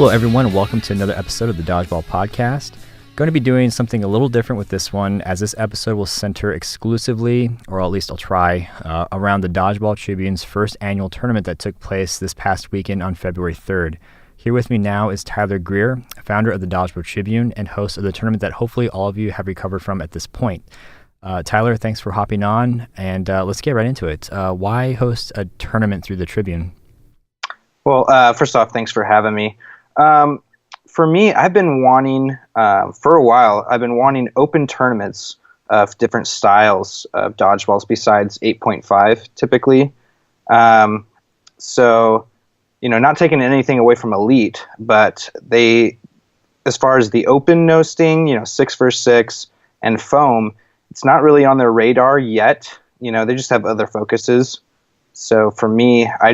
Hello everyone, and welcome to another episode of the Dodgeball Podcast. Going to be doing something a little different with this one, as this episode will center exclusively, or at least I'll try, around the Dodgeball Tribune's first annual tournament that took place this past weekend on February 3rd. Here with me now is Tyler Greer, founder of the Dodgeball Tribune and host of the tournament that hopefully all of you have recovered from at this point. Tyler, thanks for hopping on, and let's get right into it. Why host a tournament through the Tribune? Well, first off, thanks for having me. For me, I've been wanting, for a while, I've been wanting open tournaments of different styles of dodgeballs besides 8.5 typically. So, not taking anything away from Elite, but as far as the open no sting, 6v6 and foam, it's not really on their radar yet. They just have other focuses. So for me, I've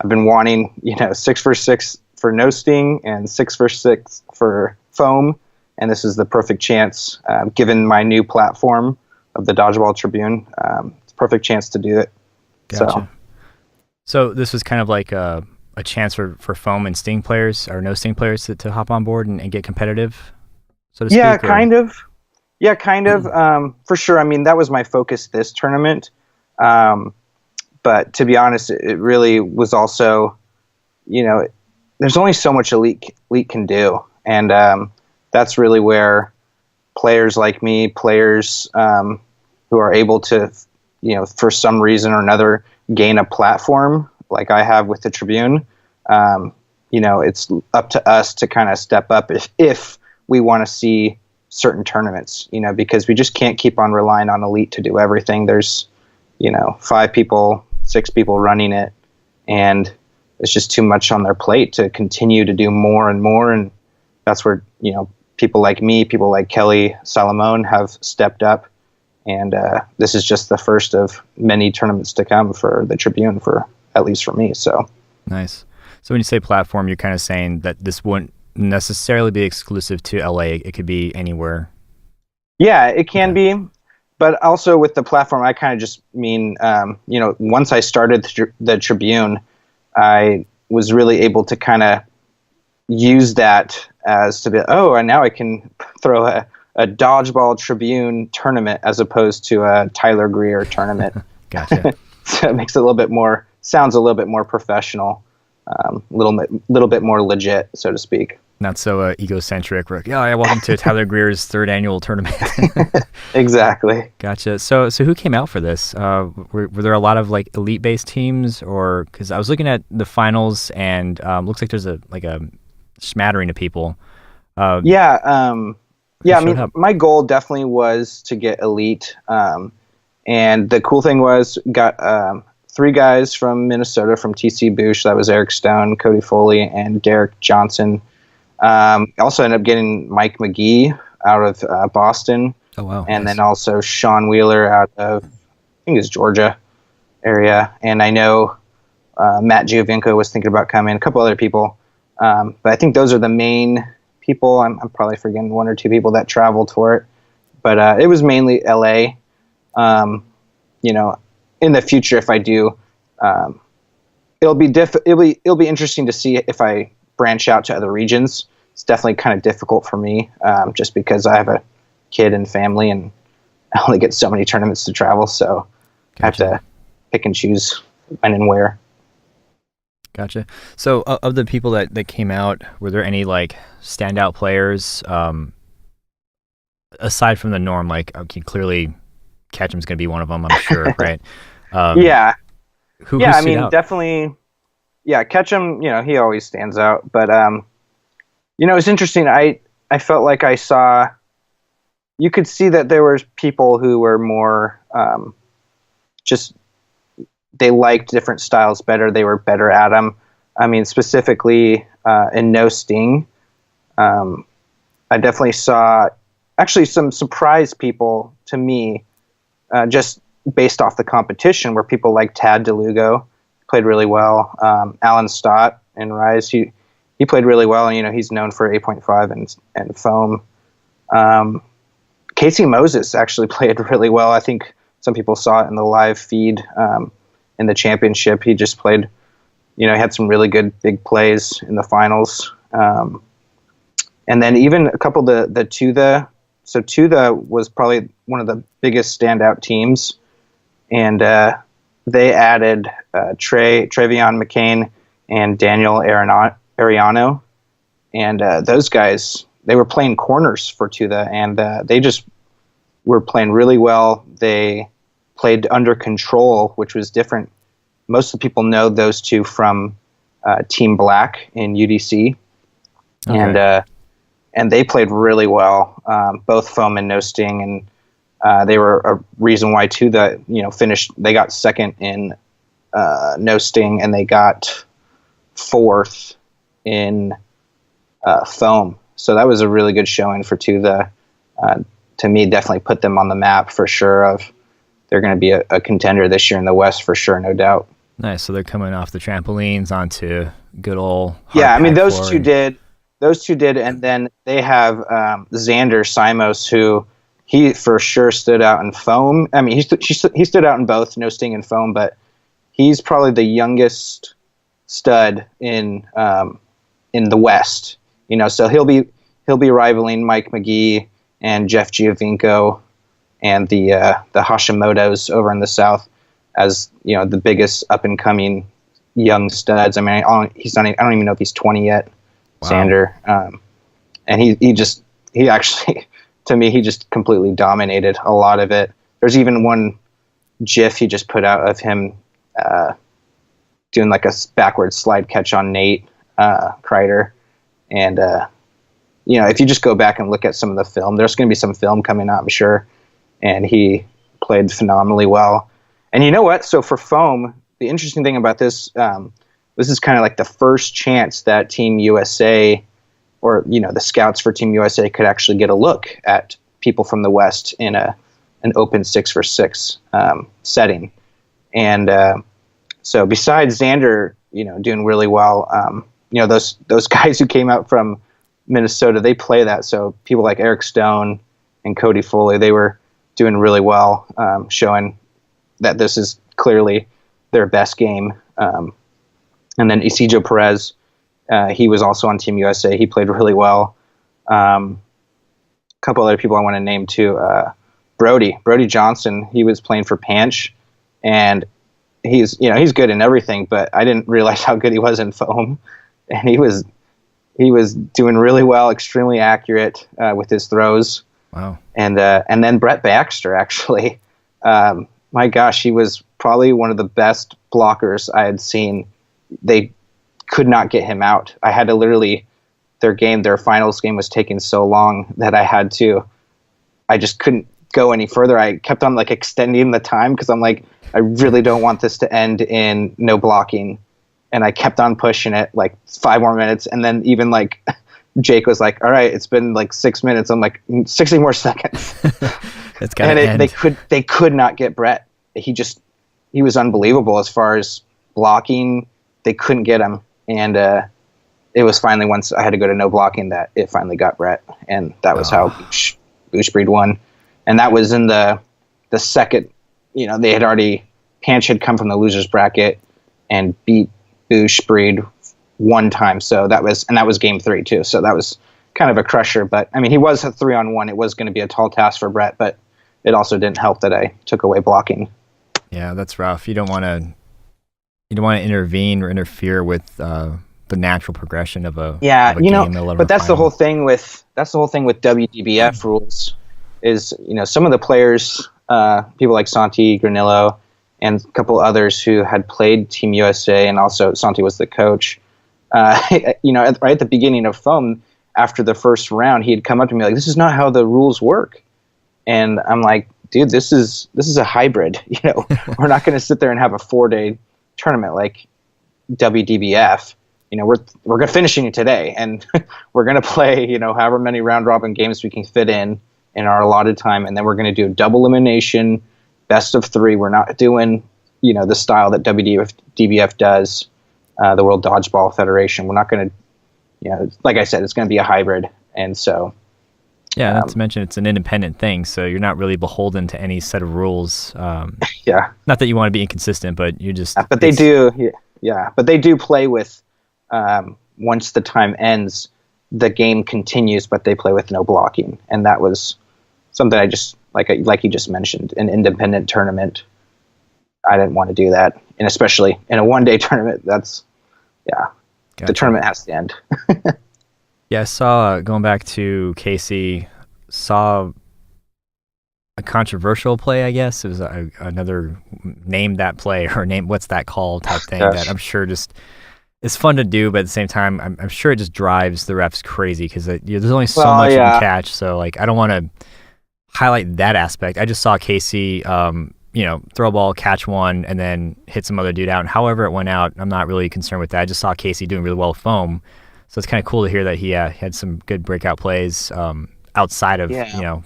been wanting, 6v6 for no sting and 6v6 for foam, and this is the perfect chance, given my new platform of the Dodgeball Tribune. It's a perfect chance to do it. Gotcha. So this was kind of like a chance for foam and sting players or no sting players to hop on board and get competitive, so to speak? Yeah, kind of. Yeah, kind of. For sure. I mean, that was my focus this tournament. But to be honest, it really was also, there's only so much Elite can do. And that's really where players like me, players who are able to, for some reason or another, gain a platform like I have with the Tribune, it's up to us to kind of step up if we want to see certain tournaments, because we just can't keep on relying on Elite to do everything. There's, 5 people, 6 people running it, and it's just too much on their plate to continue to do more and more. And that's where, people like me, people like Kelly Salomon have stepped up. And this is just the first of many tournaments to come for the Tribune, at least for me. So nice. So when you say platform, you're kind of saying that this wouldn't necessarily be exclusive to LA. It could be anywhere. Yeah, it can be. But also with the platform, I kind of just mean, once I started the Tribune, I was really able to kind of use that as to be, and now I can throw a Dodgeball Tribune tournament as opposed to a Tyler Greer tournament. Gotcha. So it makes it sounds a little bit more professional, little bit more legit, so to speak. Not so egocentric. Welcome to Tyler Greer's third annual tournament. Exactly. Gotcha. So who came out for this? Were there a lot of like Elite-based teams, or because I was looking at the finals and looks like there's a smattering of people. I mean, my goal definitely was to get Elite, and the cool thing was got 3 guys from Minnesota from TC Boosh. That was Eric Stone, Cody Foley, and Derek Johnson. Also ended up getting Mike McGee out of Boston. Oh, wow. And then also Sean Wheeler out of, I think it's Georgia area. And I know Matt Giovinco was thinking about coming, a couple other people. But I think those are the main people. I'm probably forgetting 1 or 2 people that traveled for it. But it was mainly LA. In the future, if I do, it'll be interesting to see if I branch out to other regions. It's definitely kind of difficult for me, just because I have a kid and family, and I only get so many tournaments to travel. So I have to pick and choose when and where. Gotcha. So of the people that came out, were there any like standout players aside from the norm? Like, okay, clearly Ketchum's going to be one of them, I'm sure, right? Yeah. Who I stood mean, out? definitely. Yeah, Ketchum, he always stands out. But, it's interesting. I felt like you could see that there were people who were more they liked different styles better. They were better at them. I mean, specifically in no sting, I definitely saw actually some surprise people to me, just based off the competition, where people like Tad DeLugo played really well. Alan Stott in Rise, he played really well, and he's known for 8.5 and foam. Casey Moses actually played really well. I think some people saw it in the live feed in the championship. He just played, He had some really good big plays in the finals. And then even a couple of the Tuda. So Tuda was probably one of the biggest standout teams, and they added Trevion McCain and Daniel Ariano, and those guys, they were playing corners for Tuda, and they just were playing really well. They played under control, which was different. Most of the people know those two from Team Black in UDC, okay. And they played really well, both foam and no sting, and they were a reason why Tuda finished. They got second in no sting, and they got fourth in foam. So that was a really good showing for Tuda. To me, definitely put them on the map for sure. They're going to be a contender this year in the West for sure, no doubt. Nice. So they're coming off the trampolines onto good old. Yeah, I mean those two did. Those two did, and then they have Xander Simos, who he for sure stood out in foam. I mean, he stood out in both no sting and foam, but he's probably the youngest stud in the West. So he'll be rivaling Mike McGee and Jeff Giovinco and the Hashimoto's over in the South as the biggest up and coming young studs. I mean, I don't even know if he's 20 yet. Wow. Xander, and he actually, to me, he just completely dominated a lot of it. There's even one GIF he just put out of him doing like a backward slide catch on Nate Kreider, and if you just go back and look at some of the film, there's going to be some film coming out, I'm sure, and he played phenomenally well. And you know what? So for foam, the interesting thing about this. This is kind of like the first chance that Team USA or, the scouts for Team USA could actually get a look at people from the West in an open 6-for-6 setting. And so besides Xander, doing really well, those guys who came out from Minnesota, they play that. So people like Eric Stone and Cody Foley, they were doing really well, showing that this is clearly their best game. And then Isidro Perez, he was also on Team USA. He played really well. A couple other people I want to name too. Brody Johnson, he was playing for Panch, and he's good in everything, but I didn't realize how good he was in foam. And he was doing really well, extremely accurate with his throws. Wow. And then Brett Baxter, actually, my gosh, he was probably one of the best blockers I had seen. They could not get him out. I had to literally, their finals game was taking so long that I just couldn't go any further. I kept on extending the time because I'm like, I really don't want this to end in no blocking. And I kept on pushing it 5 more minutes. And then even Jake was like, all right, it's been 6 minutes. I'm like, 60 more seconds. It's gotta end. They could not get Brett. He was unbelievable as far as blocking. They couldn't get him, and it was finally once I had to go to no blocking that it finally got Brett, and that was how Bushbreed won. And that was in the second. They had already Panch had come from the losers bracket and beat Bushbreed one time, so that was game 3 too. So that was kind of a crusher. But I mean, he was a 3-on-1. It was going to be a tall task for Brett, but it also didn't help that I took away blocking. Yeah, that's rough. You don't want to intervene or interfere with the natural progression of a game. But that's the whole thing with WDBF rules is some of the players, people like Santi Granillo and a couple others who had played Team USA, and also Santi was the coach. Right at the beginning of foam, after the first round, he had come up to me like, "This is not how the rules work," and I'm like, "Dude, this is a hybrid. We're not going to sit there and have a 4-day tournament like WDBF. We're finishing it today, and we're going to play however many round robin games we can fit in our allotted time, and then we're going to do a double elimination, best of 3. We're not doing the style that WDBF does, the World Dodgeball Federation. We're not going to like I said, it's going to be a hybrid, and so yeah, not to mention it's an independent thing, so you're not really beholden to any set of rules. Yeah. Not that you want to be inconsistent, but you just... but they do. Yeah, but they do play with, once the time ends, the game continues, but they play with no blocking. And that was something I just, like you just mentioned, an independent tournament. I didn't want to do that. And especially in a one-day tournament, that's, yeah, Gotcha. The tournament has to end. Yeah, I saw, going back to Casey, saw a controversial play, I guess. It was another name that play or name what's that called type thing that I'm sure just it's fun to do, but at the same time, I'm sure it just drives the refs crazy because there's only so much you can catch. So like, I don't want to highlight that aspect. I just saw Casey, throw a ball, catch one, and then hit some other dude out. And however it went out, I'm not really concerned with that. I just saw Casey doing really well with foam. So it's kind of cool to hear that he had some good breakout plays outside of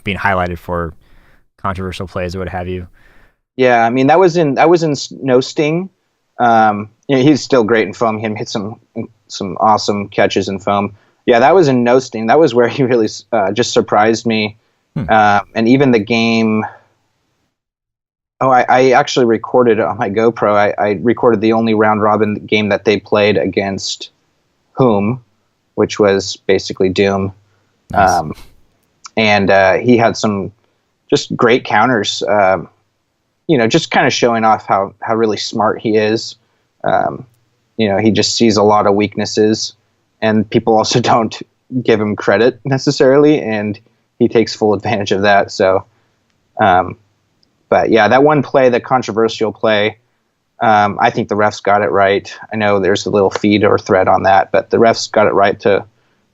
being highlighted for controversial plays or what have you. Yeah, I mean that was in No Sting. He's still great in foam. He hit some awesome catches in foam. Yeah, that was in No Sting. That was where he really just surprised me. And even the game. Oh, I actually recorded it on my GoPro. I recorded the only round robin game that they played against Whom, which was basically Doom. Nice. And he had some just great counters. Just kind of showing off how really smart he is. He just sees a lot of weaknesses, and people also don't give him credit necessarily, and he takes full advantage of that. So, but yeah, that one play, the controversial play, I think the refs got it right. I know there's a little feed or thread on that, but the refs got it right to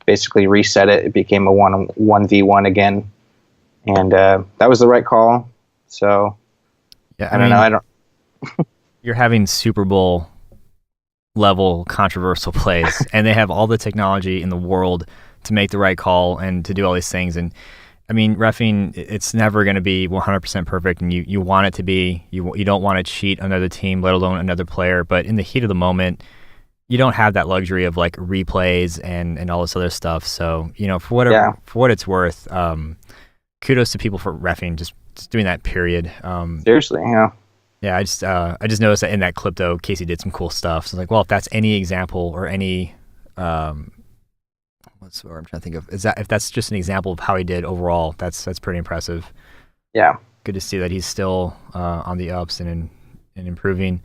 basically reset it. It became a 1v1 again, and that was the right call. So, yeah, I don't know. You're having Super Bowl level controversial plays, and they have all the technology in the world to make the right call and to do all these things. And I mean, reffing, it's never going to be 100% perfect, and you want it to be. You don't want to cheat another team, let alone another player. But in the heat of the moment, you don't have that luxury of like replays and all this other stuff. So for what it's worth, kudos to people for reffing, just doing that. Period. Seriously, yeah. Yeah, I just noticed that in that clip though, Casey did some cool stuff. So it's like, well, if that's any example or any what's the word I'm trying to think of? If that's just an example of how he did overall, that's pretty impressive. Yeah. Good to see that he's still on the ups and improving.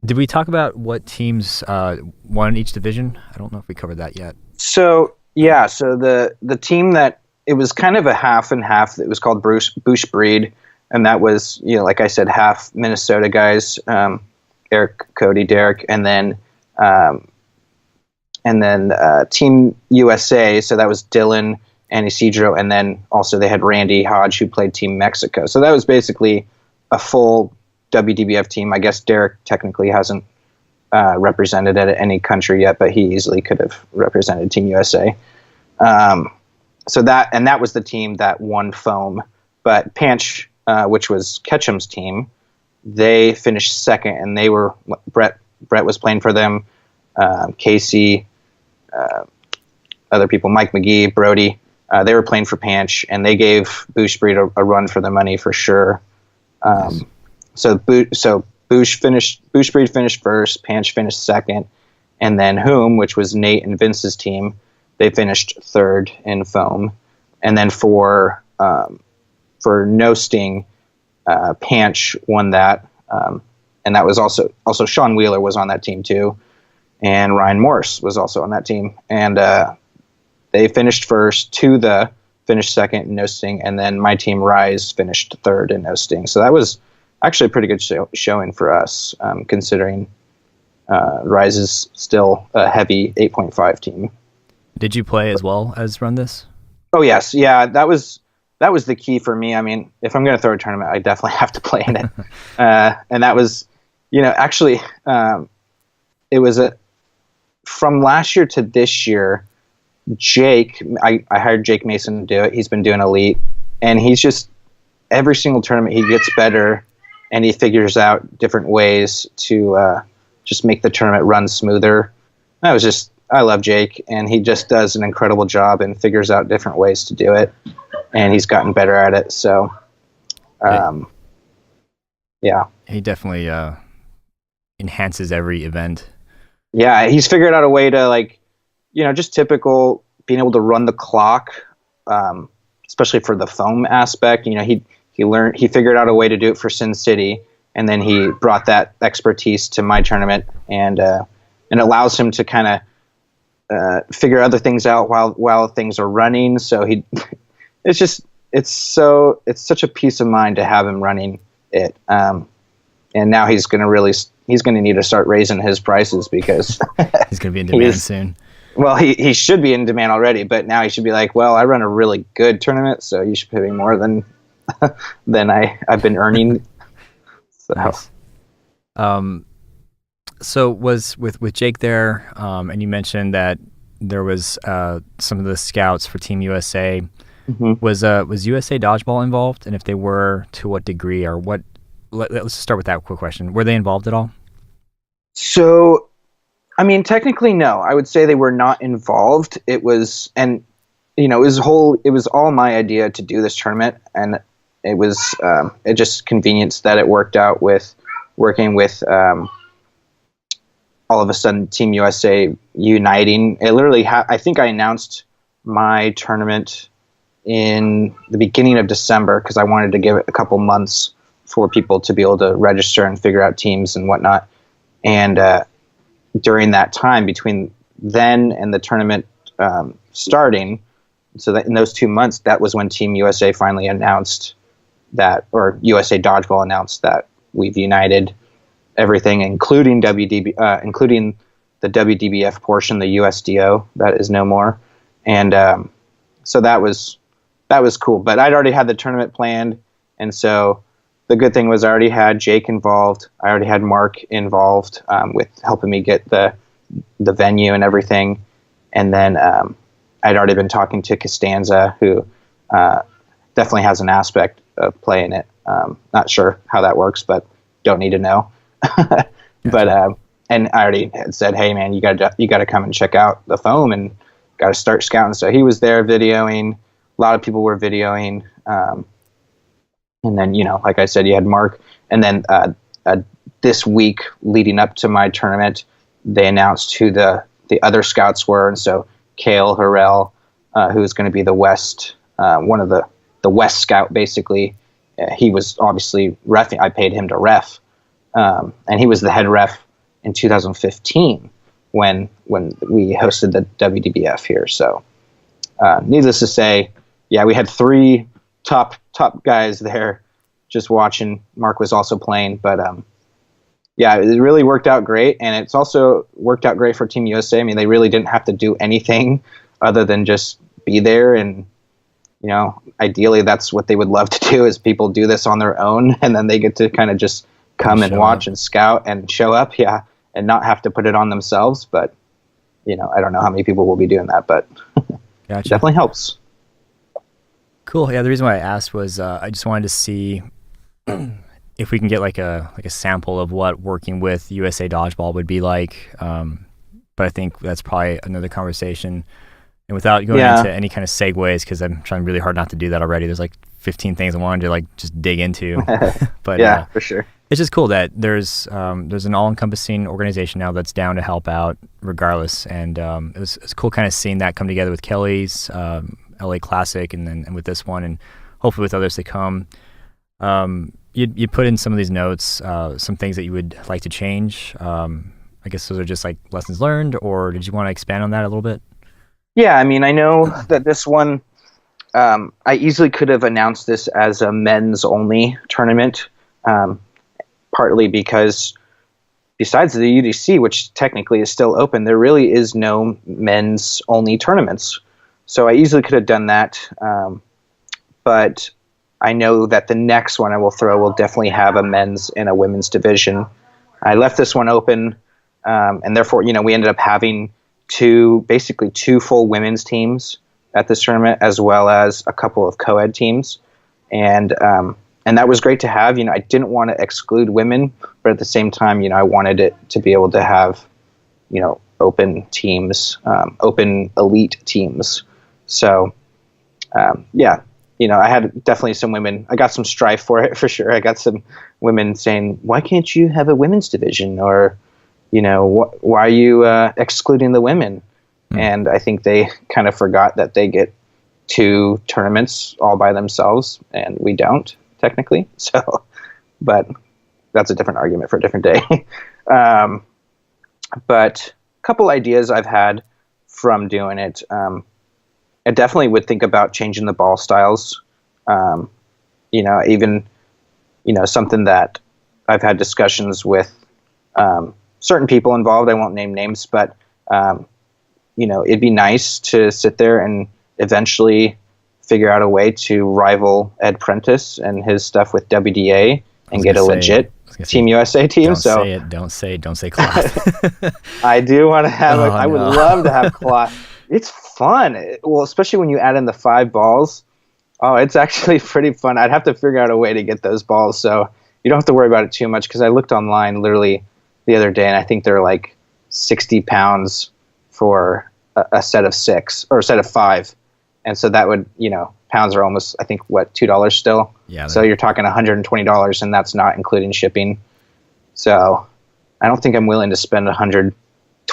Did we talk about what teams won each division? I don't know if we covered that yet. So the team that it was kind of a half and half. It was called Bush Breed, and that was like I said, half Minnesota guys, Eric, Cody, Derek, and then Team USA. So that was Dylan and Isidro, and then also they had Randy Hodge who played Team Mexico. So that was basically a full WDBF team. I guess Derek technically hasn't represented at any country yet, but he easily could have represented Team USA. So that was the team that won foam. But Panch, which was Ketchum's team, they finished second, and they were Brett was playing for them, Casey, other people, Mike McGee, Brody. They were playing for Panch, and they gave Bush Breed a run for the money for sure. Nice. So Bush Breed finished first, Panch finished second, and then Whom, which was Nate and Vince's team, they finished third in foam. And then for No Sting, Panch won that, and that was also Sean Wheeler was on that team too, and Ryan Morse was also on that team, and they finished first. Tuda finished second in No Sting, and then my team Rise finished third in No Sting. So that was actually a pretty good showing for us, considering Rise is still a heavy 8.5 team. Did you play as well as run this? Oh yes, yeah. That was the key for me. I mean, if I'm going to throw a tournament, I definitely have to play in it. And that was, actually, it was from last year to this year. Jake, I hired Jake Mason to do it. He's been doing Elite, and he's just every single tournament he gets better, and he figures out different ways to just make the tournament run smoother. I love Jake, and he just does an incredible job and figures out different ways to do it, and he's gotten better at it. So, yeah. He definitely enhances every event. Yeah, he's figured out a way to, like, just typical being able to run the clock, especially for the foam aspect. He figured out a way to do it for Sin City, and then he brought that expertise to my tournament, and it allows him to kind of figure other things out while things are running. So it's such a peace of mind to have him running it. And now he's going to need to start raising his prices, because he's going to be in demand soon. Well, he should be in demand already, but now he should be like, well, I run a really good tournament, so you should pay me more than I've been earning. So. Nice. So was with Jake there, and you mentioned that there was some of the scouts for Team USA. Mm-hmm. Was USA Dodgeball involved, and if they were, to what degree, or what? Let's start with that quick question. Were they involved at all? So, I mean, technically, no. I would say they were not involved. It was, and it was all my idea to do this tournament, and it was it just convenience that it worked out with working with all of a sudden Team USA uniting. It literally, I think I announced my tournament in the beginning of December, because I wanted to give it a couple months for people to be able to register and figure out teams and whatnot. And during that time, between then and the tournament starting, so that in those 2 months, that was when Team USA finally announced that, or USA Dodgeball announced that we've united everything, including including the WDBF portion, the USDO that is no more. And so that was cool. But I'd already had the tournament planned, and so the good thing was I already had Jake involved. I already had Mark involved with helping me get the venue and everything. And then I'd already been talking to Costanza, who definitely has an aspect of playing it. Not sure how that works, but don't need to know. But and I already had said, hey man, you got to come and check out the foam and got to start scouting. So he was there videoing. A lot of people were videoing. And then, like I said, you had Mark. And then this week leading up to my tournament, they announced who the other scouts were. And so Kale Harrell, who is going to be the West, one of the West scout, basically. He was obviously reffing. I paid him to ref. And he was the head ref in 2015 when we hosted the WDBF here. So needless to say, yeah, we had 3 top guys there just watching. Mark was also playing, but yeah, it really worked out great, and it's also worked out great for Team USA. I mean, they really didn't have to do anything other than just be there, and ideally that's what they would love to do, is people do this on their own, and then they get to kind of just come and watch and scout and show up, yeah, and not have to put it on themselves. But I don't know how many people will be doing that, but Gotcha. Definitely helps. Cool. Yeah, the reason why I asked was I just wanted to see if we can get like a sample of what working with USA Dodgeball would be like. But I think that's probably another conversation. And without going into any kind of segues, because I'm trying really hard not to do that already. There's like 15 things I wanted to like just dig into. But yeah, for sure. It's just cool that there's an all-encompassing organization now that's down to help out regardless. And it's cool kind of seeing that come together with Kelly's LA Classic and with this one, and hopefully with others to come. You put in some of these notes, some things that you would like to change. I guess those are just like lessons learned, or did you want to expand on that a little bit? Yeah, I mean, I know that this one, I easily could have announced this as a men's only tournament, partly because besides the UDC, which technically is still open, there really is no men's only tournaments. So I easily could have done that. But I know that the next one I will throw will definitely have a men's and a women's division. I left this one open, and therefore, we ended up having basically two full women's teams at this tournament, as well as a couple of co-ed teams. And that was great to have. I didn't want to exclude women, but at the same time, I wanted it to be able to have, open teams, open elite teams. So, yeah, I had definitely some women. I got some strife for it for sure. I got some women saying, "Why can't you have a women's division?" Or, why are you excluding the women? And I think they kind of forgot that they get 2 tournaments all by themselves, and we don't technically. So, but that's a different argument for a different day. But a couple ideas I've had from doing it. I definitely would think about changing the ball styles. Even something that I've had discussions with certain people involved. I won't name names, but it'd be nice to sit there and eventually figure out a way to rival Ed Prentice and his stuff with WDA and get a legit Team USA team. Don't say cloth. I do want to have. I would love to have cloth. It's fun. Well, especially when you add in the 5 balls. Oh, it's actually pretty fun. I'd have to figure out a way to get those balls, so you don't have to worry about it too much. Because I looked online literally the other day, and I think they're like 60 pounds for a set of 6 or a set of 5, and so that would pounds are almost, I think, $2 still. Yeah. So you're talking $120, and that's not including shipping. So I don't think I'm willing to spend $120 or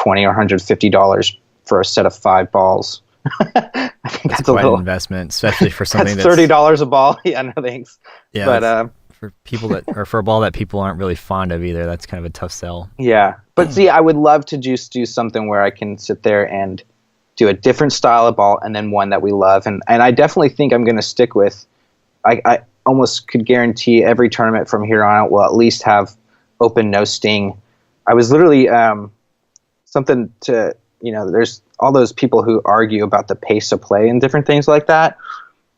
$150 for a set of 5 balls. I think that's a quite little an investment, especially for something that's $30 a ball. Yeah, no thanks. Yeah, but for people or for a ball that people aren't really fond of either, that's kind of a tough sell. Yeah, but see, I would love to just do something where I can sit there and do a different style of ball and then one that we love, and I definitely think I'm going to stick with. I almost could guarantee every tournament from here on out will at least have open no sting. I was literally something to. There's all those people who argue about the pace of play and different things like that.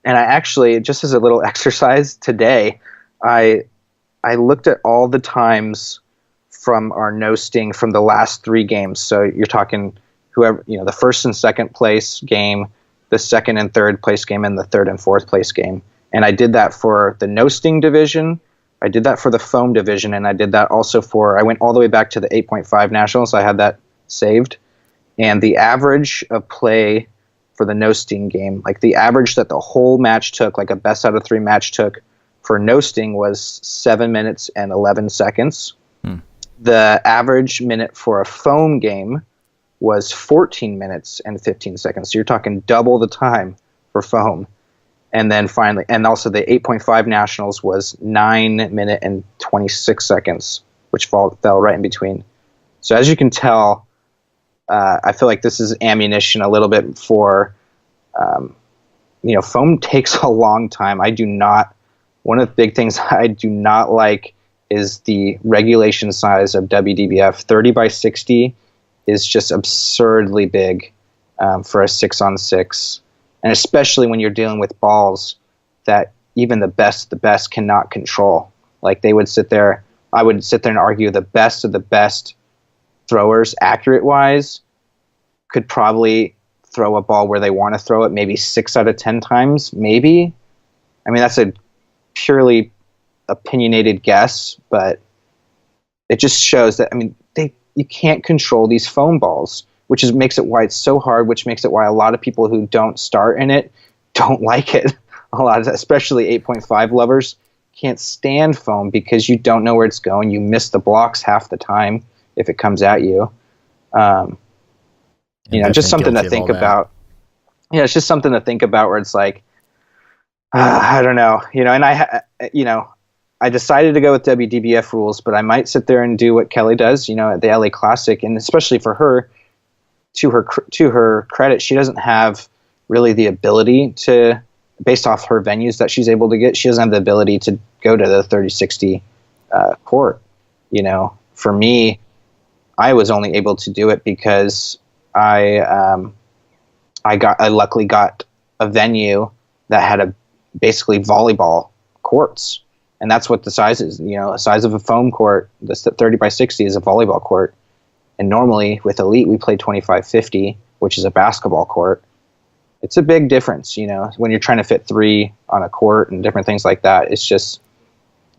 And I actually, just as a little exercise today, I looked at all the times from our no sting from the last 3 games. So you're talking whoever, the first and second place game, the second and third place game, and the third and fourth place game. And I did that for the no sting division. I did that for the foam division. And I did that also I went all the way back to the 8.5 nationals. I had that saved. And the average of play for the no sting game, like the average that the whole match took, like a best out of 3 match took for no sting, was 7 minutes and 11 seconds. The average minute for a foam game was 14 minutes and 15 seconds. So you're talking double the time for foam. And then finally, and also the 8.5 nationals was 9 minutes and 26 seconds, which fell right in between. So as you can tell, I feel like this is ammunition a little bit for, foam takes a long time. One of the big things I do not like is the regulation size of WDBF. 30 by 60 is just absurdly big for a 6-on-6. And especially when you're dealing with balls that even the best cannot control. Like I would sit there and argue the best of the best throwers, accurate-wise, could probably throw a ball where they want to throw it maybe 6 out of 10 times, maybe. I mean, that's a purely opinionated guess, but it just shows that, you can't control these foam balls, which makes it why it's so hard, which makes it why a lot of people who don't start in it don't like it. Especially 8.5 lovers can't stand foam because you don't know where it's going. You miss the blocks half the time if it comes at you. Just something to think about. Yeah, it's just something to think about where it's like, I don't know, and I decided to go with WDBF rules, but I might sit there and do what Kelly does, at the LA Classic, and especially for her, to her credit, she doesn't have really the ability to, based off her venues that she's able to get, she doesn't have the ability to go to the 3060 court. For me, I was only able to do it because I luckily got a venue that had basically volleyball courts, and that's what the size is. A size of a foam court, the 30 by 60 is a volleyball court, and normally with Elite we play 25-50, which is a basketball court. It's a big difference, when you're trying to fit 3 on a court and different things like that. It's just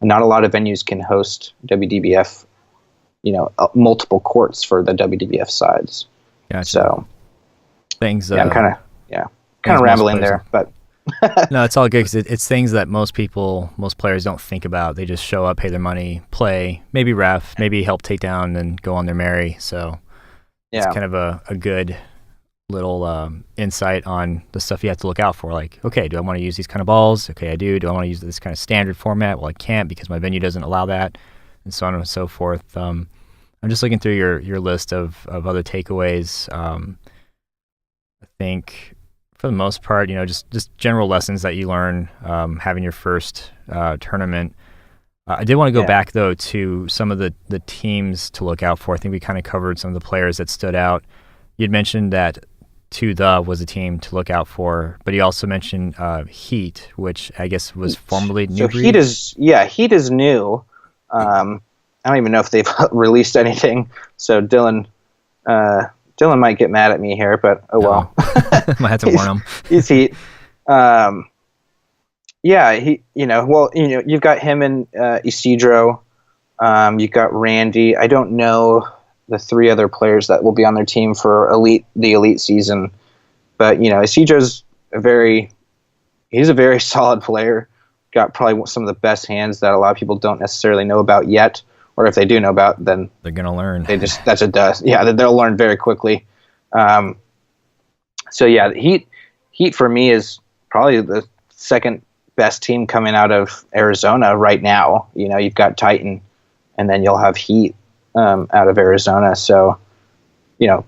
not a lot of venues can host WDBF, multiple courts for the WDBF sides. Gotcha. So things. I'm kind of rambling there, but No, it's all good because it's things that most players don't think about. They just show up, pay their money, play, maybe ref, maybe help take down, and go on their merry. So it's Yeah. kind of a good little insight on the stuff you have to look out for. Like, okay, do I want to use these kind of balls? Okay, I do. Do I want to use this kind of standard format? Well, I can't because my venue doesn't allow that, and so on and so forth. I'm just looking through your list of other takeaways. I think for the most part, just general lessons that you learn having your first tournament. I did want to go back, though, to some of the teams to look out for. I think we kind of covered some of the players that stood out. You'd mentioned that was a team to look out for, but you also mentioned Heat, which I guess was formerly New Breed. Heat is new. I don't even know if they've released anything, so Dylan might get mad at me here, but oh well. Might have to warn him. He's Heat. You've got him and Isidro. You've got Randy. I don't know the three other players that will be on their team for the elite season, but Isidro's a very solid player. Got probably some of the best hands that a lot of people don't necessarily know about yet, or if they do know about, then they're gonna learn. That's a dust. Yeah, they'll learn very quickly. Heat for me is probably the second best team coming out of Arizona right now. You've got Titan, and then you'll have Heat out of Arizona. So, I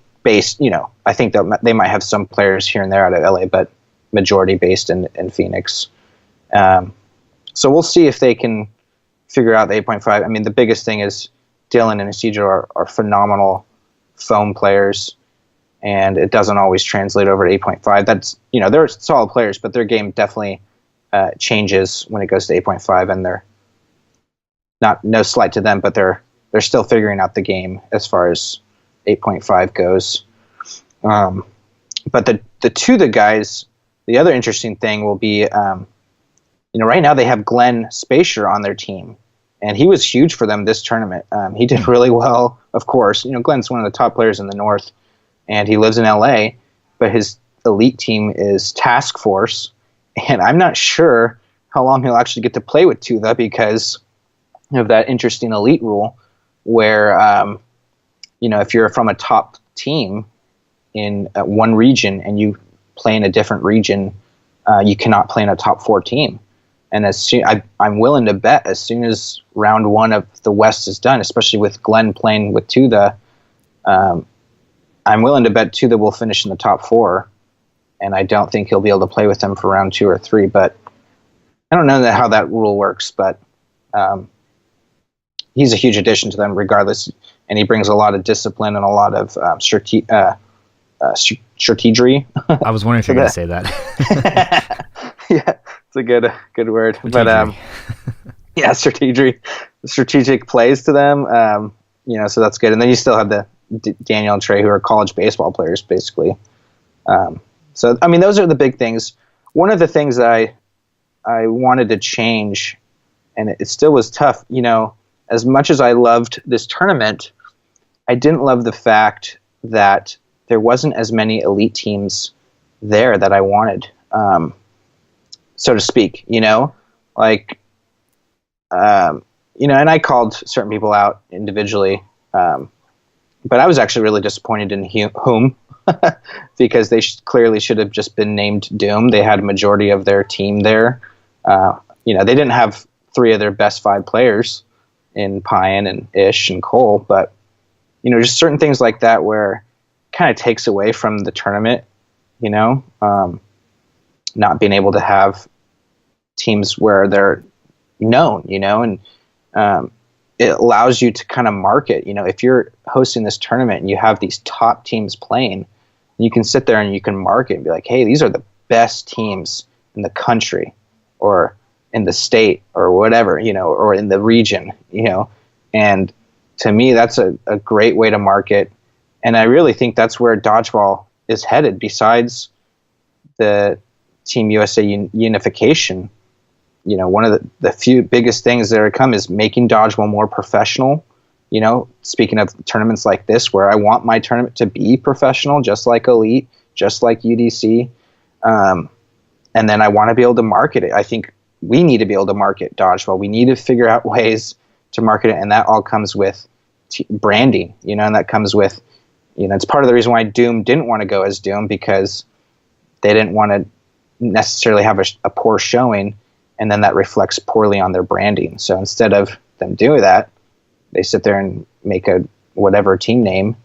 think that they might have some players here and there out of LA, but majority based in Phoenix. So we'll see if they can figure out the 8.5. I mean, the biggest thing is Dylan and Isidro are phenomenal foam players, and it doesn't always translate over to 8.5. That's, they're solid players, but their game definitely changes when it goes to 8.5, and they're no slight to them, but they're still figuring out the game as far as 8.5 goes. But the guys, the other interesting thing will be, right now they have Glenn Spacier on their team, and he was huge for them this tournament. He did really well, of course. Glenn's one of the top players in the North, and he lives in LA, but his elite team is Task Force, and I'm not sure how long he'll actually get to play with Tuva because of that interesting elite rule where, if you're from a top team in one region and you play in a different region, you cannot play in a top 4 team. And I'm willing to bet as soon as round 1 of the West is done, especially with Glenn playing with Tuva, I'm willing to bet Tuva will finish in the top 4, and I don't think he'll be able to play with them for round 2 or 3. But I don't know how that rule works, but he's a huge addition to them regardless, and he brings a lot of discipline and a lot of strategy. I was wondering if you were going to say that. Yeah, it's a good word. But strategic plays to them. So that's good. And then you still have the Daniel and Trey, who are college baseball players, basically. So I mean, those are the big things. One of the things that I wanted to change, and it still was tough. As much as I loved this tournament, I didn't love the fact that there wasn't as many elite teams there that I wanted, so to speak, and I called certain people out individually, but I was actually really disappointed in whom, because they clearly should have just been named Doom. They had a majority of their team there. They didn't have 3 of their best 5 players in Pyan and Ish and Cole, but just certain things like that where it kind of takes away from the tournament, not being able to have teams where they're known, and it allows you to kind of market. If you're hosting this tournament and you have these top teams playing, you can sit there and you can market and be like, hey, these are the best teams in the country or in the state or whatever, or in the region, and to me, that's a great way to market. And I really think that's where dodgeball is headed, besides the Team USA unification. One of the few biggest things that are come is making dodgeball more professional. Speaking of tournaments like this, where I want my tournament to be professional, just like Elite, just like UDC. And and then I want to be able to market it. I think we need to be able to market dodgeball. We need to figure out ways to market it, and that all comes with branding, and that comes with, it's part of the reason why Doom didn't want to go as Doom, because they didn't want to necessarily have a poor showing, and then that reflects poorly on their branding. So instead of them doing that, they sit there and make a whatever team name.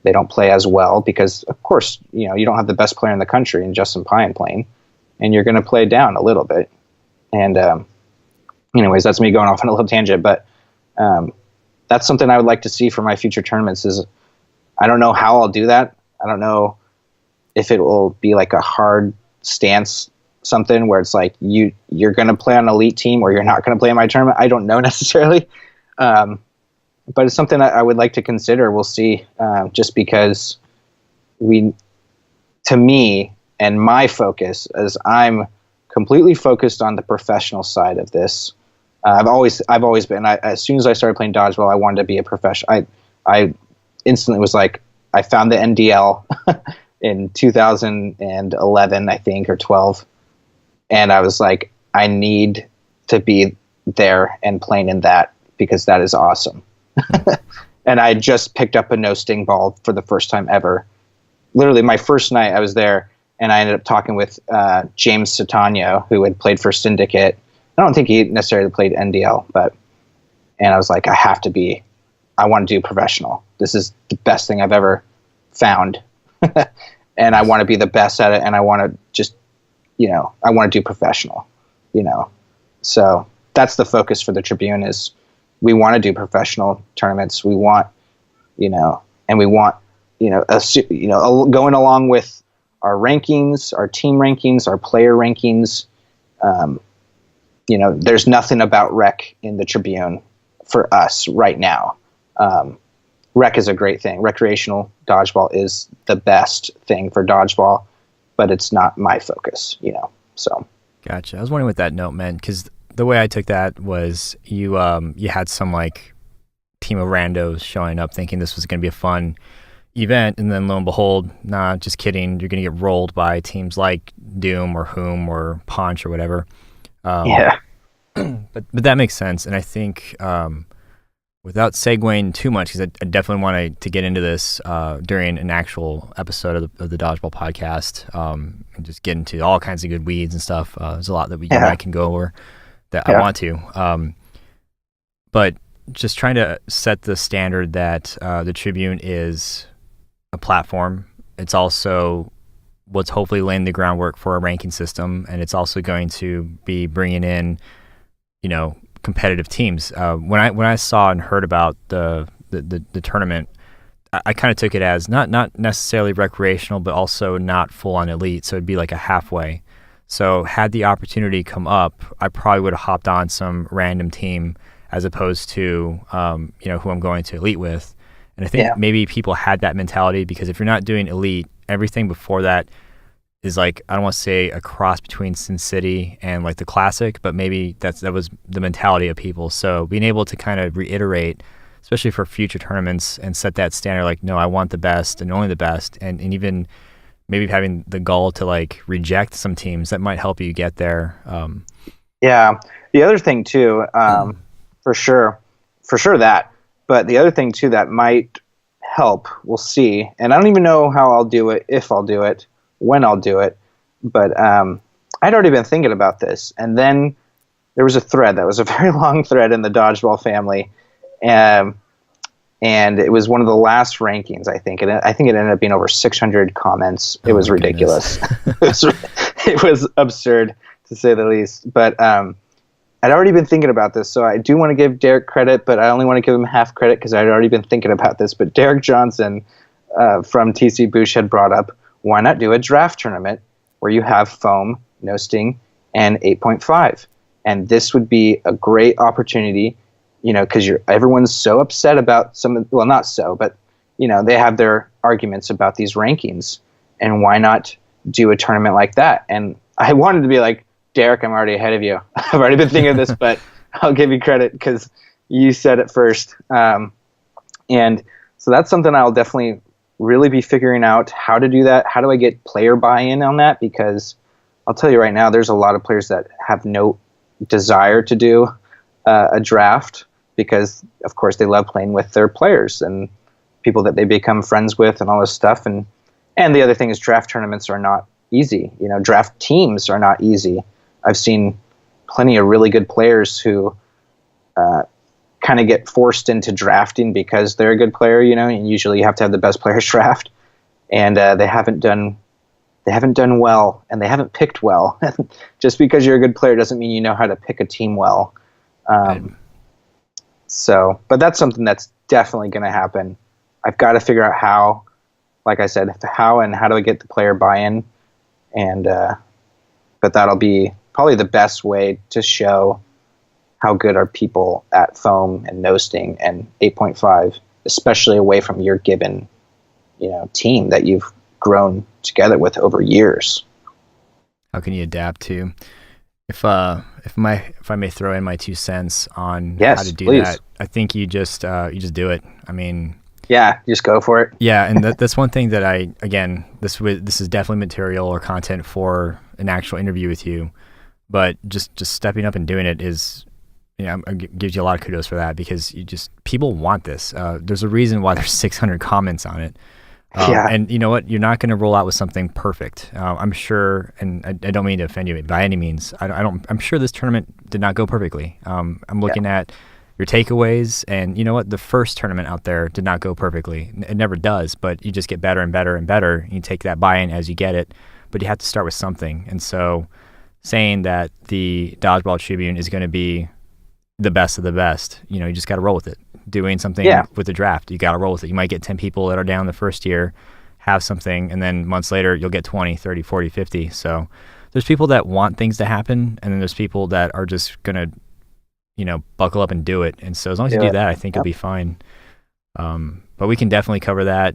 They don't play as well because, of course, you don't have the best player in the country in Justin Pine playing, and you're going to play down a little bit. And anyways, that's me going off on a little tangent, but that's something I would like to see for my future tournaments. Is I don't know how I'll do that. I don't know if it will be like a hard stance, something where it's like you're going to play on an elite team or you're not going to play in my tournament. I don't know necessarily. But it's something I would like to consider. We'll see, just because to me, and my focus is I'm completely focused on the professional side of this. I've always been. As soon as I started playing dodgeball, I wanted to be a professional. I instantly was like, I found the NDL in 2011, I think, or 12, and I was like, I need to be there and playing in that because that is awesome. And I just picked up a no sting ball for the first time ever. Literally, my first night I was there, and I ended up talking with James Satano, who had played for Syndicate. I don't think he necessarily played NDL, and I was like, I want to do professional. This is the best thing I've ever found. And I want to be the best at it, and I want to just, I want to do professional, So that's the focus for the Tribune is we want to do professional tournaments. We want, and we want, going along with our rankings, our team rankings, our player rankings. There's nothing about rec in the Tribune for us right now. Rec is a great thing. Recreational dodgeball is the best thing for dodgeball, but it's not my focus, so. Gotcha. I was wondering what that note meant, because the way I took that was you had some like team of randos showing up thinking this was going to be a fun event, and then lo and behold, nah, just kidding, you're going to get rolled by teams like Doom or Whom or Punch or whatever. Yeah. But that makes sense, and I think without segueing too much, because I definitely want to get into this during an actual episode of the Dodgeball podcast, and just get into all kinds of good weeds and stuff. There's a lot that you and I can go over that I want to. But just trying to set the standard that the Tribune is a platform. It's also what's hopefully laying the groundwork for a ranking system, and it's also going to be bringing in, competitive teams. When I saw and heard about the tournament, I kind of took it as not necessarily recreational, but also not full on elite. So it'd be like a halfway. So had the opportunity come up, I probably would have hopped on some random team as opposed to who I'm going to elite with. And I think maybe people had that mentality because if you're not doing elite, everything before that is like, I don't want to say a cross between Sin City and like the Classic, but maybe that was the mentality of people. So being able to kind of reiterate, especially for future tournaments, and set that standard like, no, I want the best and only the best, and even maybe having the gall to like reject some teams that might help you get there. Yeah. The other thing too, for sure that, but the other thing too that might help, we'll see, and I don't even know how I'll do it, if I'll do it, when I'll do it, but I'd already been thinking about this, and then there was a thread that was a very long thread in the Dodgeball family, and it was one of the last rankings, I think, and I think it ended up being over 600 comments. It was ridiculous. It was absurd, to say the least, but I'd already been thinking about this, so I do want to give Derek credit, but I only want to give him half credit because I'd already been thinking about this, but Derek Johnson from TC Boosh had brought up, why not do a draft tournament where you have foam, no sting, and 8.5? And this would be a great opportunity, because everyone's so upset about not so, but, they have their arguments about these rankings. And why not do a tournament like that? And I wanted to be like, Derek, I'm already ahead of you. I've already been thinking of this, but I'll give you credit because you said it first. And so that's something I'll definitely really be figuring out how to do that. How do I get player buy-in on that? Because I'll tell you right now, there's a lot of players that have no desire to do a draft because, of course, they love playing with their players and people that they become friends with and all this stuff. And the other thing is draft tournaments are not easy. Draft teams are not easy. I've seen plenty of really good players who kind of get forced into drafting because they're a good player, and usually you have to have the best players draft. And they haven't done well, and they haven't picked well. Just because you're a good player doesn't mean you know how to pick a team well. But that's something that's definitely going to happen. I've got to figure out how, like I said, how do I get the player buy-in, but that'll be probably the best way to show how good are people at foam and no-sting and 8.5, especially away from your given, team that you've grown together with over years. How can you adapt to? If I may throw in my 2 cents on how to do that, I think you just do it. I mean, yeah, just go for it. Yeah, and that's one thing that this is definitely material or content for an actual interview with you, but just stepping up and doing it is, gives you a lot of kudos for that, because people want this. There's a reason why there's 600 comments on it. And you know what? You're not going to roll out with something perfect. I'm sure, and I don't mean to offend you by any means. I'm sure this tournament did not go perfectly. I'm looking at your takeaways, and you know what? The first tournament out there did not go perfectly. It never does, but you just get better and better and better. You take that buy-in as you get it, but you have to start with something. And so, saying that the Dodgeball Tribune is going to be the best of the best, you just got to roll with it. Doing something with the draft, you got to roll with it. You might get 10 people that are down the first year, have something, and then months later you'll get 20, 30, 40, 50. So there's people that want things to happen, and then there's people that are just going to, buckle up and do it. And so as long as you do that, I think you'll be fine. But we can definitely cover that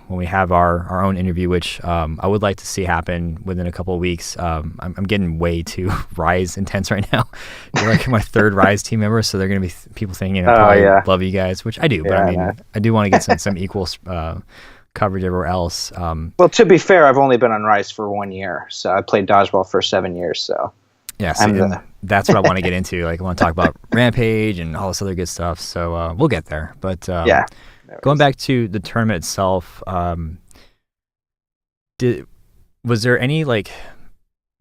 when we have our own interview, which I would like to see happen within a couple of weeks. I'm getting way too Rise intense right now. You're like my third Rise team member, so they're going to be people thinking I probably love you guys, which I do. But I mean, I do want to get some equal coverage everywhere else. Well, to be fair, I've only been on Rise for 1 year, so I played Dodgeball for 7 years. So yeah, that's what I want to get into. Like, I want to talk about Rampage and all this other good stuff. So we'll get there. But going back to the tournament itself, was there any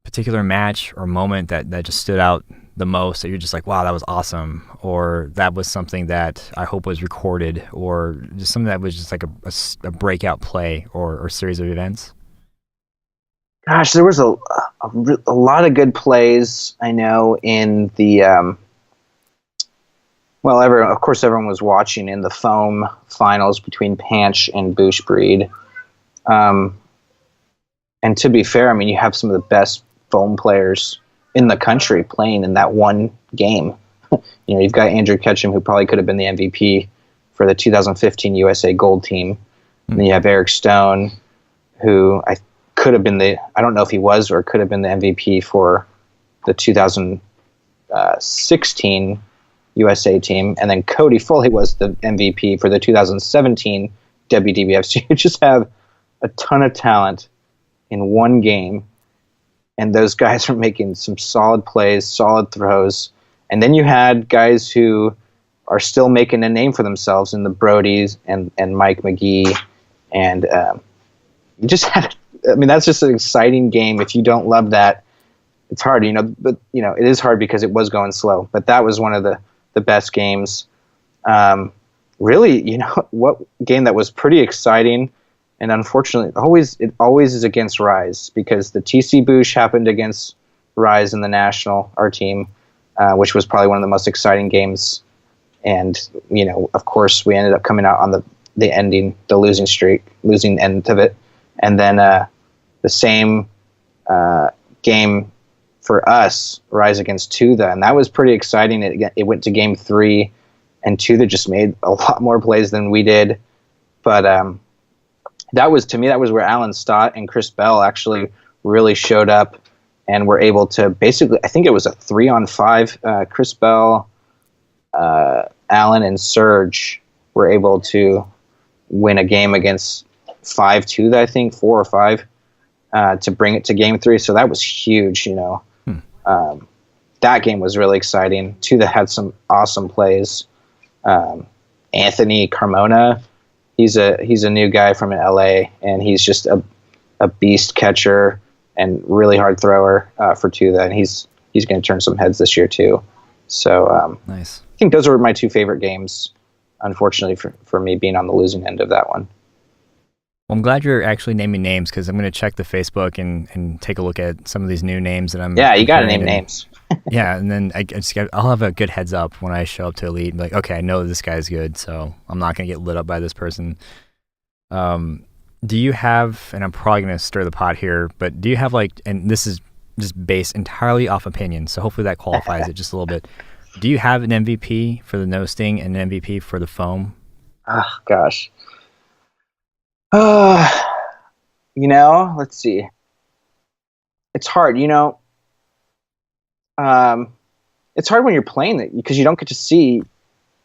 particular match or moment that just stood out the most that you're just like, wow, that was awesome, or that was something that I hope was recorded, or just something that was just like a breakout play or series of events? Gosh, there was a lot of good plays, I know, in the of course everyone was watching in the foam finals between Panch and Boosh Breed. And to be fair, I mean, you have some of the best foam players in the country playing in that one game. You've got Andrew Ketchum, who probably could have been the MVP for the 2015 USA Gold team. And then you have Eric Stone, who could have been I don't know if he was or could have been the MVP for the 2016 USA team. And then Cody Foley was the MVP for the 2017 WDBF. So you just have a ton of talent in one game, and those guys are making some solid plays, solid throws. And then you had guys who are still making a name for themselves in the Brodies and Mike McGee. And you just had, that's just an exciting game. If you don't love that, it's hard, but it is hard because it was going slow. But that was one of the best games. Really, what game that was pretty exciting. And unfortunately, it always is against Rise, because the TC Boosh happened against Rise in the National, our team, which was probably one of the most exciting games. And, of course, we ended up coming out on the ending, the losing end of it. And then the same game for us, Rise against Tuda, and that was pretty exciting. It went to game 3, and Tuda just made a lot more plays than we did. But that was where Alan Stott and Chris Bell actually really showed up and were able to basically, I think it was a 3-on-5. Chris Bell, Alan, and Serge were able to win a game against 5-2, I think, 4 or 5. to bring it to Game 3. So that was huge, you know. That game was really exciting. Two that had some awesome plays. Anthony Carmona, he's a new guy from LA, and he's just a beast catcher and really hard thrower for Tuva, and he's going to turn some heads this year too. So nice. I think those were my two favorite games. Unfortunately for me being on the losing end of that one. Well, I'm glad you're actually naming names, because I'm going to check the Facebook and take a look at some of these new names that I'm. Yeah, you got to name names. Yeah, and then I'll have a good heads up when I show up to Elite and be like, okay, I know this guy's good, so I'm not going to get lit up by this person. Do you have, and I'm probably going to stir the pot here, but do you have and this is just based entirely off opinion, so hopefully that qualifies it just a little bit. Do you have an MVP for the no sting and an MVP for the foam? Oh, gosh. Let's see. It's hard, it's hard when you're playing it because you don't get to see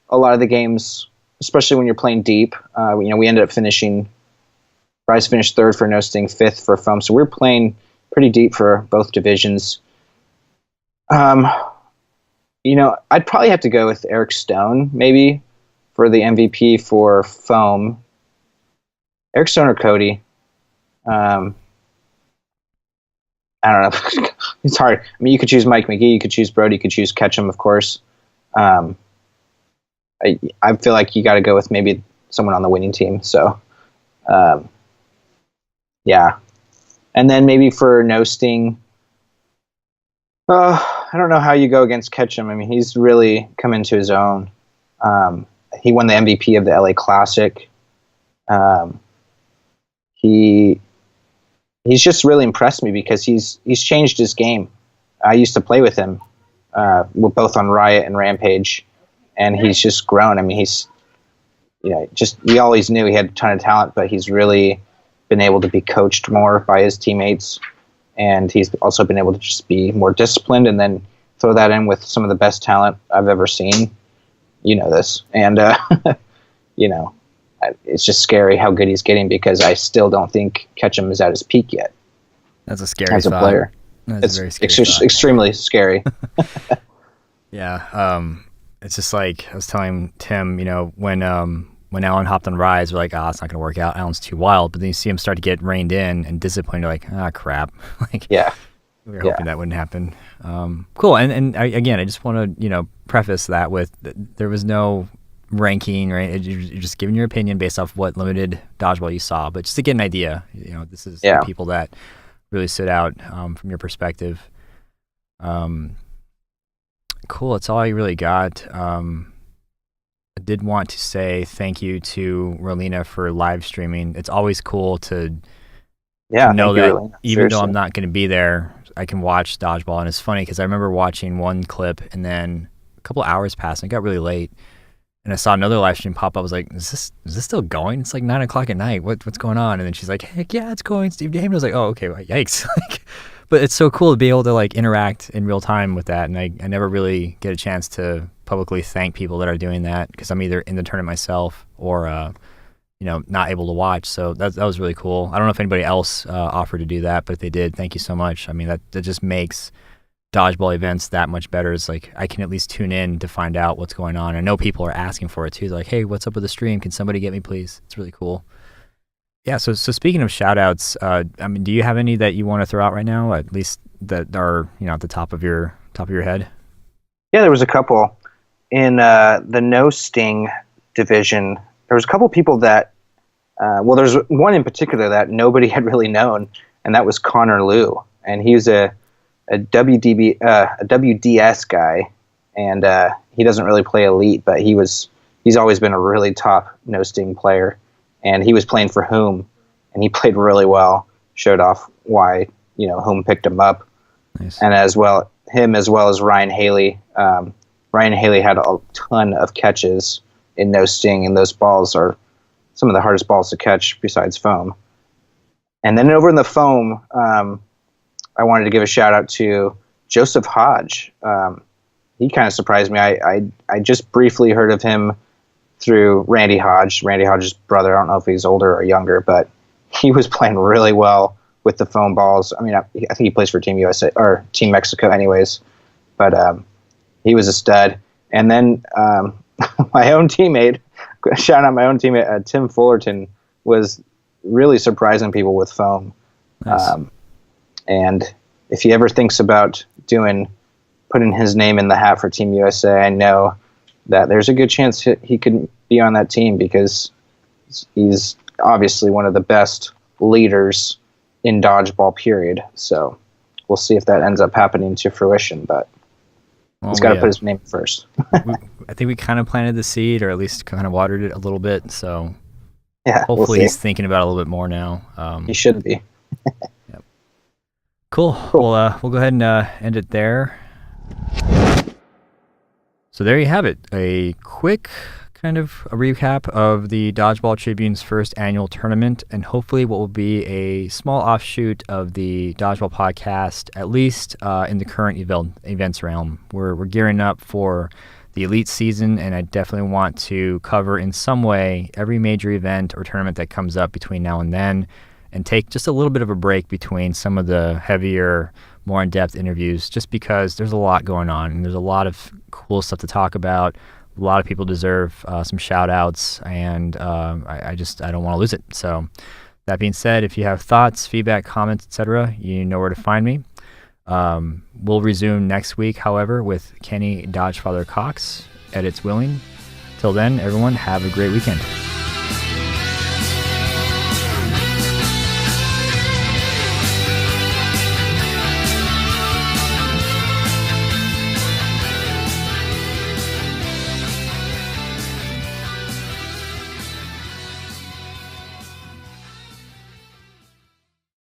a lot of the games, especially when you're playing deep. We ended up finishing. Rise finished third for no sting, fifth for foam, so we're playing pretty deep for both divisions. I'd probably have to go with Eric Stone maybe for the MVP for foam. Eric Stone or Cody. I don't know. It's hard. I mean, you could choose Mike McGee, you could choose Brody, you could choose Ketchum, of course. I feel like you got to go with maybe someone on the winning team. So, yeah. And then maybe for no sting, I don't know how you go against Ketchum. I mean, he's really come into his own. He won the MVP of the LA Classic. He's just really impressed me because he's changed his game. I used to play with him, both on Riot and Rampage, and he's just grown. I mean, we always knew he had a ton of talent, but he's really been able to be coached more by his teammates, and he's also been able to just be more disciplined, and then throw that in with some of the best talent I've ever seen. You know this, and it's just scary how good he's getting because I still don't think Ketchum is at his peak yet. That's a scary as a thought. player. That's it's very scary extremely scary. Yeah, it's just like I was telling Tim, when Alan hopped on Rise, we're like, it's not going to work out. Alan's too wild. But then you see him start to get reined in and disciplined. You're like, crap. Yeah. We were hoping that wouldn't happen. Cool. And I just want to, preface that with there was no ranking, right? You're just giving your opinion based off what limited dodgeball you saw, but just to get an idea, this is the people that really stood out from your perspective. Cool. That's all I really got. I did want to say thank you to Rolina for live streaming. It's always cool to know that even though I'm not going to be there, I can watch dodgeball. And it's funny because I remember watching one clip and then a couple hours passed and it got really late. And I saw another live stream pop up. I was like, is this still going? It's like 9 o'clock at night. What's going on? And then she's like, heck yeah, it's going. Steve Damon. I was like, oh, okay. Well, yikes. But it's so cool to be able to interact in real time with that. And I never really get a chance to publicly thank people that are doing that because I'm either in the tournament myself or, not able to watch. So that was really cool. I don't know if anybody else offered to do that, but if they did, thank you so much. I mean, that just makes dodgeball events that much better. It's like I can at least tune in to find out what's going on. I know people are asking for it too. They're like, hey, what's up with the stream? Can somebody get me, please? It's really cool. Yeah, so speaking of shout outs, do you have any that you want to throw out right now, at least that are at the top of your head? Yeah, there was a couple in the no sting division. There was a couple people that there's one in particular that nobody had really known, and that was Connor Liu, and he was a WDS guy, and he doesn't really play Elite, but he's always been a really top no sting player, and he was playing for Whom, and he played really well, showed off why Whom picked him up. Nice. And as well as Ryan Haley. Ryan Haley had a ton of catches in no sting, and those balls are some of the hardest balls to catch besides foam. And then over in the foam, I wanted to give a shout out to Joseph Hodge. He kind of surprised me. I just briefly heard of him through Randy Hodge's brother. I don't know if he's older or younger, but he was playing really well with the foam balls. I mean, I think he plays for Team USA or Team Mexico anyways, but he was a stud. And then my own teammate, shout out my own teammate, Tim Fullerton, was really surprising people with foam. Nice. And if he ever thinks about putting his name in the hat for Team USA, I know that there's a good chance he could be on that team, because he's obviously one of the best leaders in dodgeball, period. So we'll see if that ends up happening to fruition, but he's got to put his name first. I think we kind of planted the seed, or at least kind of watered it a little bit. So yeah, hopefully he's thinking about it a little bit more now. He should be. Yep. Cool. Well, we'll go ahead and end it there. So there you have it. A quick kind of a recap of the Dodgeball Tribune's first annual tournament, and hopefully what will be a small offshoot of the Dodgeball podcast, at least in the current events realm. We're gearing up for the elite season, and I definitely want to cover in some way every major event or tournament that comes up between now and then, and take just a little bit of a break between some of the heavier, more in-depth interviews, just because there's a lot going on and there's a lot of cool stuff to talk about. A lot of people deserve some shout outs, and I don't want to lose it. So that being said, if you have thoughts, feedback, comments, etc., you know where to find me. We'll resume next week, however, with Kenny Dodgefather Cox, edits willing. Till then, everyone, have a great weekend.